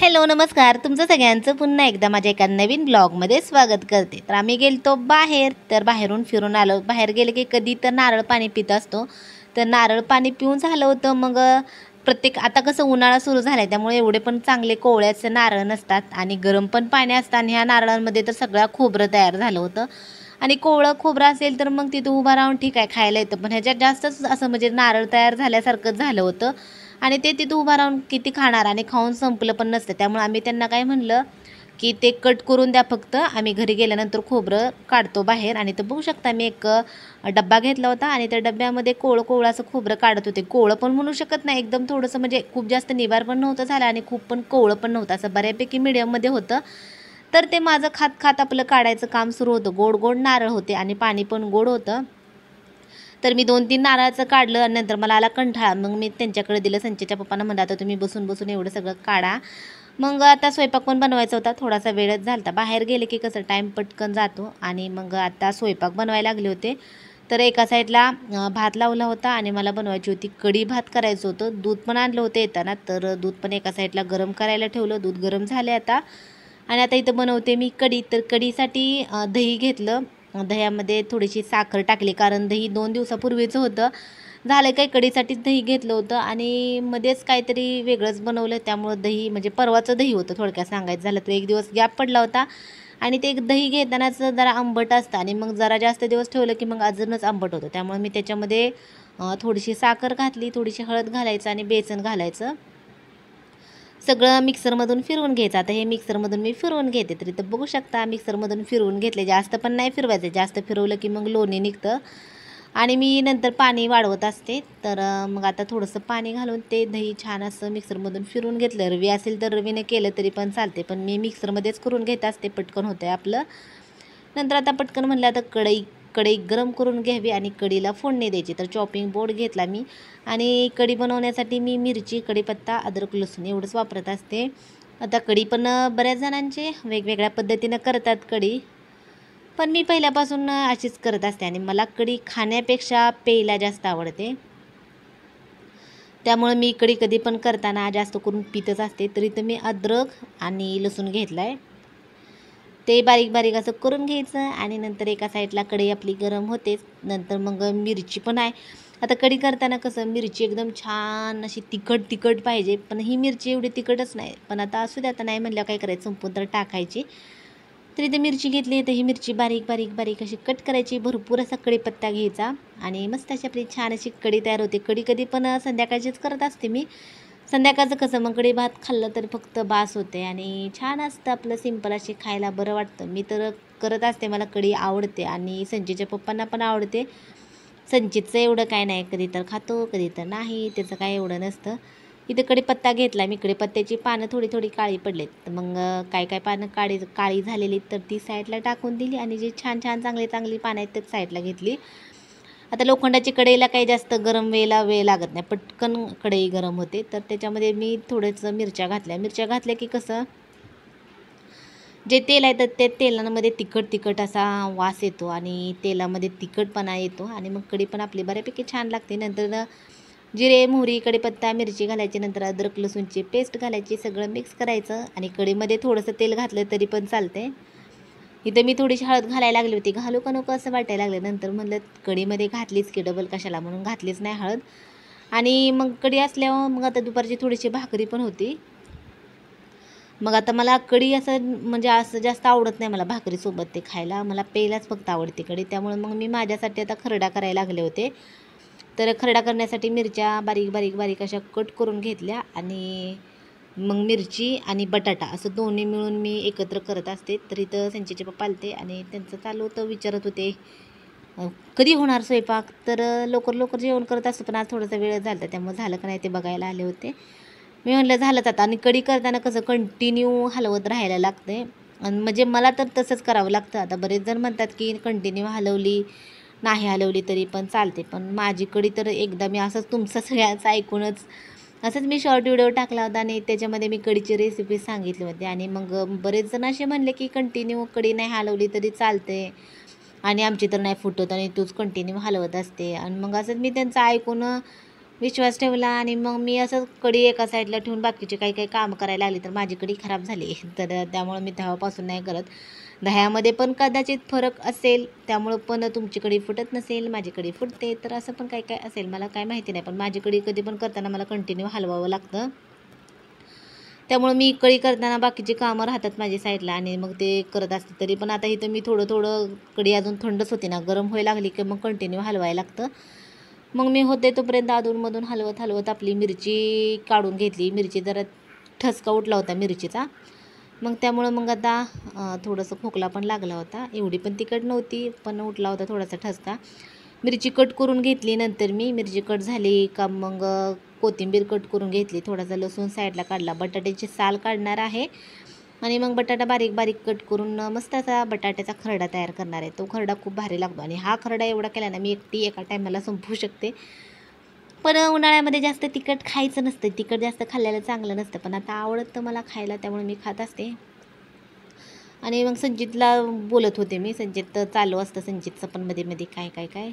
Hello नमस्कार, तुमचं सगळ्यांचं पुन्हा एकदा माझ्या एका नवीन ब्लॉगमध्ये स्वागत करते. तर आम्ही गेलतो बाहेर, तर बाहेरून फिरून आलो. बाहेर गेले की कधी तर नारळ पाणी पित असतो. तर नारळ पाणी पिऊन झालं होतं. मग आता कसं उन्हाळा सुरू झाला आहे, त्यामुळे एवढे पण चांगले कोवळ्याचे नारळ नसतात आणि गरम पण पाणी असतं. आणि ह्या नारळांमध्ये तर सगळं खोबरं तयार झालं होतं. आणि कोवळं खोबरं असेल तर मग तिथं उभा राहून ठीक आहे खायला येतं, पण ह्याच्यात जास्तच असं म्हणजे नारळ तयार झाल्यासारखंच झालं होतं. आणि ते तिथं उभा राहून किती खाणार, आणि खाऊन संपलं पण नसतं. त्यामुळे आम्ही त्यांना काय म्हणलं की ते कट करून द्या, फक्त आम्ही घरी गेल्यानंतर खोबरं काढतो बाहेर. आणि तर बघू शकता मी एक डब्बा घेतला होता आणि त्या डब्यामध्ये कोवळं असं खोबरं काढत होते. कोवळं पण म्हणू शकत नाही, एकदम थोडंसं म्हणजे खूप जास्त निबार पण नव्हतं झालं आणि खूप पण कोवळं पण नव्हतं, असं बऱ्यापैकी मिडियममध्ये होतं. तर ते माझं खात खात आपलं काढायचं काम सुरू होतं. गोड गोड नारळ होते आणि पाणी पण गोड होतं. तर मी 2-3 नारळाचं काढलं आणि नंतर मला आला कंटाळा. मग मी त्यांच्याकडे दिलं. संचेच्या पप्पांना म्हणलं, आता तुम्ही बसून बसून एवढं सगळं काढा. मग आता स्वयंपाक पण बनवायचा होता. थोडासा वेळच झाला होता. बाहेर गेले की कसं टाईम पटकन जातो. आणि मग आता स्वयंपाक बनवायला लागले होते. तर एका साईडला भात लावला होता आणि मला बनवायची होती कढी. भात करायचं होतं. दूध पण आणलं होतं येताना, तर दूध पण एका साईडला गरम करायला ठेवलं. दूध गरम झाले आता. आणि आता इथं बनवते मी कढी. तर कढीसाठी दही घेतलं. दह्यामध्ये थोडीशी साखर टाकली, कारण दही 2 दिवसापूर्वीचं होतं. झालं काही कढीसाठीच दही घेतलं होतं आणि मध्येच काहीतरी वेगळंच बनवलं, त्यामुळं दही म्हणजे परवाचं दही होतं थोडक्यात सांगायचं झालं तर. 1 दिवस गॅप पडला होता आणि ते दही घेतानाच जरा आंबट असतं आणि मग जरा जास्त दिवस ठेवलं की मग अजूनच आंबट होतं. त्यामुळे मी त्याच्यामध्ये थोडीशी साखर घातली, थोडीशी हळद घालायचं आणि बेसन घालायचं. सगळं मिक्सरमधून फिरवून घ्यायचं. आता हे मिक्सरमधून मी फिरवून घेते. तर इथं बघू शकता मिक्सरमधून फिरवून घेतले. जास्त पण नाही फिरवायचं, जास्त फिरवलं की मग लोणी निघतं. आणि मी नंतर पाणी वाढवत असते. तर मग आता थोडंसं पाणी घालून ते दही छान असं मिक्सरमधून फिरवून घेतलं. रवी असेल तर रवीने केलं तरी पण चालते, पण मी मिक्सरमध्येच करून घेत असते, पटकन होतं आहे आपलं. नंतर आता पटकन म्हणलं आता कढई गरम करून घ्यावी आणि कढीला फोडणी द्यायची. तर चॉपिंग बोर्ड घेतला मी आणि कढी बनवण्यासाठी मी मिरची, कढीपत्ता, अद्रक, लसूण एवढंच वापरत असते. आता कढी पण बऱ्याच जणांचे वेगवेगळ्या पद्धतीनं करतात कढी, पण मी पहिल्यापासून अशीच करत असते आणि मला कढी खाण्यापेक्षा प्यायला जास्त आवडते. त्यामुळे मी कढी कधी पण करताना जास्त करून पितच असते. तर इथं मी अद्रक आणि लसूण घेतला आहे. ते बारीक बारीक असं करून घ्यायचं आणि नंतर एका साईडला कढई आपली गरम होतेच. नंतर मग मिरची पण आहे. आता कढी करताना कसं मिरची एकदम छान अशी तिखट पाहिजे, पण ही मिरची एवढी तिखटच नाही. पण आता असू द्या, आता नाही म्हणल्यावर काय करायचं, संपून तर टाकायची. तर इथे मिरची घेतली, तर ही मिरची बारीक बारीक बारीक अशी कट करायची. भरपूर असा कढीपत्ता घ्यायचा आणि मस्त अशी आपली छान अशी कढी तयार होते. कढी कधी पण संध्याकाळचीच करत असते मी. संध्याकाळचं कसं मग कढी भात खाल्लं तर फक्त बास होते आणि छान असतं आपलं सिंपल, अशी खायला बरं वाटतं. मी तर करत असते, मला कढी आवडते आणि संजीच्या पप्पांना पण आवडते. संचितचं एवढं काय नाही, कधी तर खातो कधी तर नाही, त्याचं काय एवढं नसतं. इथं कढीपत्ता घेतला मी. कढीपत्त्याची पानं थोडी थोडी काळी पडलेत, तर मग काय काय पानं काळी झालेली तर ती साईडला टाकून दिली आणि जी छान छान चांगली पानं आहेत ते साईडला घेतली. आता लोखंडाची कढईला काही जास्त गरम वेळ लागत नाही, पटकन कढई गरम होते. तर त्याच्यामध्ये मी थोडंसं मिरच्या घातल्या की कसं जे तेल आहे तर त्या तेलामध्ये तिखट असा वास येतो आणि तेलामध्ये तिखटपणा येतो आणि मग कढी पण आपली बऱ्यापैकी छान लागते. नंतर जिरे, मोहरी, कढीपत्ता, मिरची घालायची, नंतर अद्रक लसूणची पेस्ट घालायची, सगळं मिक्स करायचं आणि कढीमध्ये थोडंसं तेल घातलं तरी पण चालते. इथं मी थोडीशी हळद घालायला लागली होती, घालू का नको असं वाटायला लागलं. नंतर म्हणलं कढीमध्ये घातलीच की डबल कशाला, म्हणून घातलीच नाही हळद. आणि मग कढी असल्यावर मग आता दुपारची थोडीशी भाकरी पण होती. मग आता मला कढी असं म्हणजे असं जास्त आवडत नाही मला भाकरीसोबत ते खायला. मला प्यायलाच फक्त आवडते कढी. त्यामुळे मग मी माझ्यासाठी आता खरडा करायला लागले होते. तर खरडा करण्यासाठी मिरच्या बारीक अशा कट करून घेतल्या आणि मग मिरची आणि बटाटा असं दोन्ही मिळून मी एकत्र करत असते. तर इथं संचेचे पप्पा आलते आणि त्यांचं चालू होतं, विचारत होते कधी होणार स्वयंपाक. तर लवकर जेवण करत असतं, पण आज थोडासा वेळ झाला त्यामुळे झालं का नाही ते बघायला आले होते. मी म्हटलं झालंच आता. आणि कढी करताना कसं कंटिन्यू हलवत राहायला लागते आणि म्हणजे मला तर तसंच करावं लागतं. आता बरेच जण म्हणतात की कंटिन्यू नाही हलवली तरी पण चालते, पण माझी कढी तर एकदा मी असंच तुमचं सगळ्यांचं ऐकूनच असंच मी शॉर्ट व्हिडिओ टाकला होता आणि त्याच्यामध्ये मी कढीची रेसिपी सांगितली होती. आणि मग बरेच जण असे म्हणले की कंटिन्यू कढी नाही हलवली तरी चालते आणि आमची तर नाही फुटत आणि तूच कंटिन्यू हलवत असते. आणि मग असंच मी त्यांचं ऐकून विश्वास ठेवला आणि मग मी असं कढी एका साईडला ठेवून बाकीचे काही काही काम करायला लागली तर माझी कढी खराब झाली. तर त्यामुळं मी तेव्हापासून नाही करत. दह्यामध्ये पण कदाचित फरक असेल, त्यामुळं पण तुमची कढी फुटत नसेल, माझी कढी फुटते. तर असं पण काय काय असेल मला काय माहिती नाही, पण माझी कढी कधी पण करताना मला कंटिन्यू हलवावं लागतं. त्यामुळं मी कढी करताना बाकीची कामं राहतात माझ्या साईडला आणि मग ते करत असते. तरी पण आता इथं मी थोडं थोडं कढी अजून थंडच होती ना, गरम व्हायला लागली की मग कंटिन्यू हलवायला लागतं. मग मी होते तोपर्यंत अधूनमधून हलवत हलवत आपली मिरची काढून घेतली. मिरची जरा ठसका उठला होता मिरचीचा, मग त्यामुळं मग आता थोडंसं खोकला पण लागला होता. एवढी पण तिखट नव्हती, पण उठला होता थोडासा ठसका. मिरची कट करून घेतली. नंतर मी मिरची कट झाली का मग कोथिंबीर कट करून घेतली. थोडासा लसूण साईडला काढला. बटाट्याची साल काढणार आहे आणि मग बटाटा बारीक बारीक कट करून मस्त असा बटाट्याचा खरडा तयार करणार आहे. तो खरडा खूप भारी लागतो आणि हा खरडा एवढा केला ना मी एकटी एका टायमाला संपवू शकते. पण उन्हाळ्यामध्ये जास्त तिखट खायचं नसतं, तिखट जास्त खाल्ल्याला चांगलं नसतं, पण आता आवडतं मला खायला त्यामुळे मी खात असते. आणि मग संचितला बोलत होते मी. संचित चालू असतं संचितचं पण मध्ये मध्ये काय काय काय.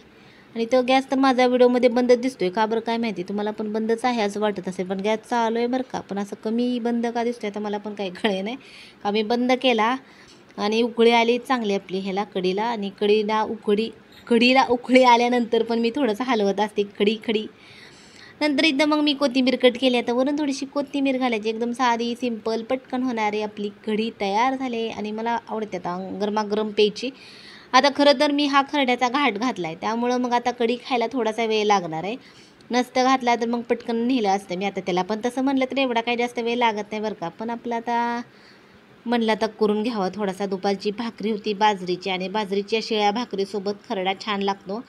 आणि तो गॅस तर माझा व्हिडिओमध्ये बंद दिसतोय, का बरं काय माहिती. तुम्हाला पण बंदच आहे असं वाटत असेल, पण गॅस चालू आहे बरं का, पण असं कमी बंद का दिसतोय तर मला पण काही कळे नाही. का मी बंद केला आणि उकळी आली चांगली आपली ह्याला कढीला. आणि कढीला उकळी आल्यानंतर पण मी थोडंसं हलवत असते खडी. नंतर एकदा मग मी कोथिंबीर कट केली. आता वरून थोडीशी कोथिंबीर घालायची. एकदम साधी सिंपल पटकन होणारी आपली कढी तयार झाली आणि मला आवडते आता गरमागरम प्यायची. आता खरं तर मी हा खरड्याचा घाट घातला आहे, त्यामुळं मग आता कढी खायला थोडासा वेळ लागणार आहे. नसतं घातला तर मग पटकन नेलं असतं मी. आता त्याला पण तसं म्हणलं तर एवढा काही जास्त वेळ लागत नाही बरं का, पण आपलं आता म्हणलं आता करून घ्यावा थोडासा. दुपारची भाकरी होती बाजरीची आणि बाजरीच्या शिळ्या भाकरीसोबत खरडा छान लागतो.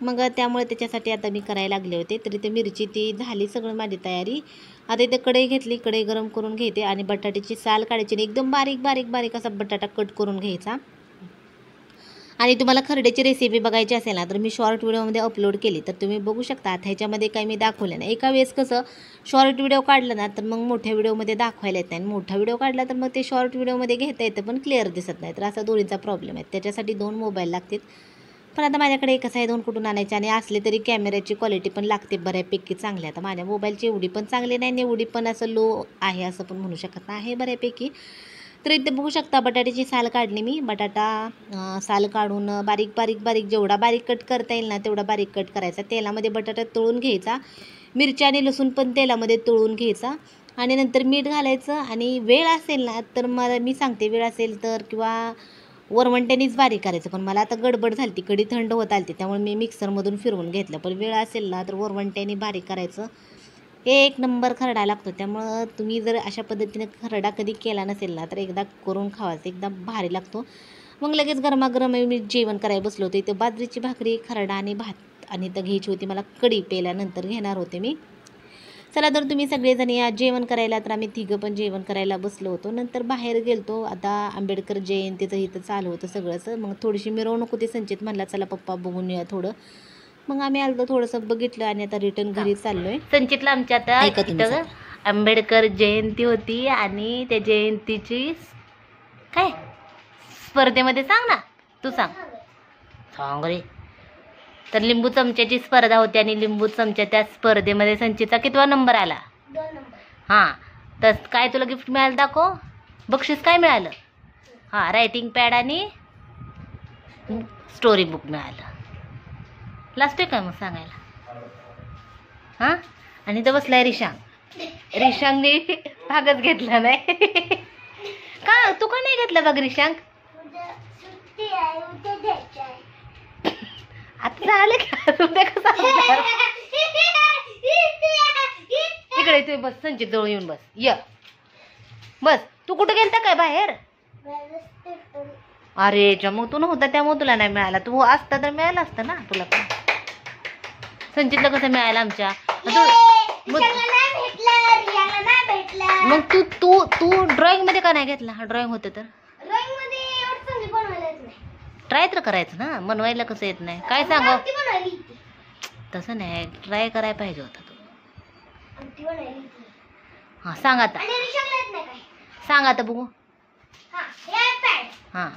मग त्यामुळे त्याच्यासाठी आता मी करायला लागले होते. तरी ते मिरची ती झाली सगळं माझी तयारी. आता इथे कढई घेतली. कढई गरम करून घेते आणि बटाट्याची साल काढायची आणि एकदम बारीक बारीक बारीक असा बटाटा कट करून घ्यायचा. आणि तुम्हाला खरड्याची रेसिपी बघायची असेल ना तर मी शॉर्ट व्हिडिओमध्ये अपलोड केली, तर तुम्ही बघू शकता. ह्याच्यामध्ये काही मी दाखवलं नाही. एका वेळेस कसं शॉर्ट व्हिडिओ काढलं ना तर मग मोठ्या व्हिडिओमध्ये दाखवायला येत नाही, आणि मोठा व्हिडिओ काढला तर मग ते शॉर्ट व्हिडिओमध्ये घेता येतं पण क्लिअर दिसत नाही. तर असा दोन्हीचा प्रॉब्लेम आहे. त्याच्यासाठी 2 मोबाईल लागतात. पण आता माझ्याकडे एकच आहे, 2 कुठून आणायचे. आणि असले तरी कॅमेऱ्याची क्वालिटी पण लागते बऱ्यापैकी चांगली. आता माझ्या मोबाईलची एवढी पण चांगली नाही, एवढी पण असं लो आहे असं पण म्हणू शकत नाही, आहे बऱ्यापैकी. तर इथे बघू शकता बटाट्याची साल काढली मी. बटाटा साल काढून बारीक बारीक बारीक जेवढा बारीक कट करता येईल ना तेवढा बारीक कट करायचा. तेलामध्ये बटाटा तळून घ्यायचा. मिरची आणि लसूण पण तेलामध्ये तळून घ्यायचा आणि नंतर मीठ घालायचं. आणि वेळ असेल ना तर मी सांगते, वेळ असेल तर किंवा वरवंट्यानेच बारीक करायचं. पण मला आता गडबड झाली, ती कढी थंड होत आली त्यामुळे मी मिक्सरमधून फिरवून घेतलं. पण वेळ असेल ना तर वरवंट्याने बारीक करायचं. एक नंबर खरडा लागतो. त्यामुळं तुम्ही जर अशा पद्धतीने खरडा कधी केला नसेल ना तर एकदा करून खावायचं, एकदम भारी लागतो. मग लगेच गरमागरम मी जेवण करायला बसलो होते. इथं बाजरीची भाकरी, खरडा आणि भात आणि इथं घ्यायची होती मला कढी. पेल्यानंतर घेणार होते मी. चला तर तुम्ही सगळेजण या जेवण करायला. तर आम्ही तिघं पण जेवण करायला बसलो होतो. नंतर बाहेर गेलतो. आता आंबेडकर जयंतीचं इथं चालू होतं सगळंच. मग थोडीशी मिरवणूक होती. संचित म्हणला चला पप्पा बघून या थोडं. मग आम्ही आलो थोडंसं बघितलं आणि आता रिटर्न घरी चाललोय. संचितला आमच्या आता इथं आंबेडकर जयंती होती आणि त्या जयंतीची काय स्पर्धेमध्ये सांग ना, तू सांग रे. तर लिंबू चमच्याची स्पर्धा होती आणि लिंबू चमच्या त्या स्पर्धेमध्ये संचितचा कितवा नंबर आला? 2 नंबर. हां, तर काय तुला गिफ्ट मिळालं दाखव. बक्षीस काय मिळालं? हां, रायटिंग पॅड आणि स्टोरी बुक मिळालं. लास्ट काय मग सांगायला. हां, आणि तर बसलाय रिशांगने भागच घेतला नाही. का तू का नाही घेतला बघ रिशांग? आता झालं का तुमच्या कसं इकडे तू बस. संचित जवळ येऊन बस. बस. तू कुठं गेलता काय बाहेर? अरे मग तू नव्हता त्यामुळे तुला नाही मिळाला. तू असता तर मिळाला असतं ना तुला पण. संचितला कसं मिळालं आमच्या? मग तू ड्रॉइंग मध्ये का नाही घेतला? हा ड्रॉइंग होतं तर ट्राय तर करायचं ना. बनवायला कसं येत नाही काय सांगा. तसं नाही, ट्राय करायला पाहिजे होता तू. हां सांग आता. सांग आता बघू. हां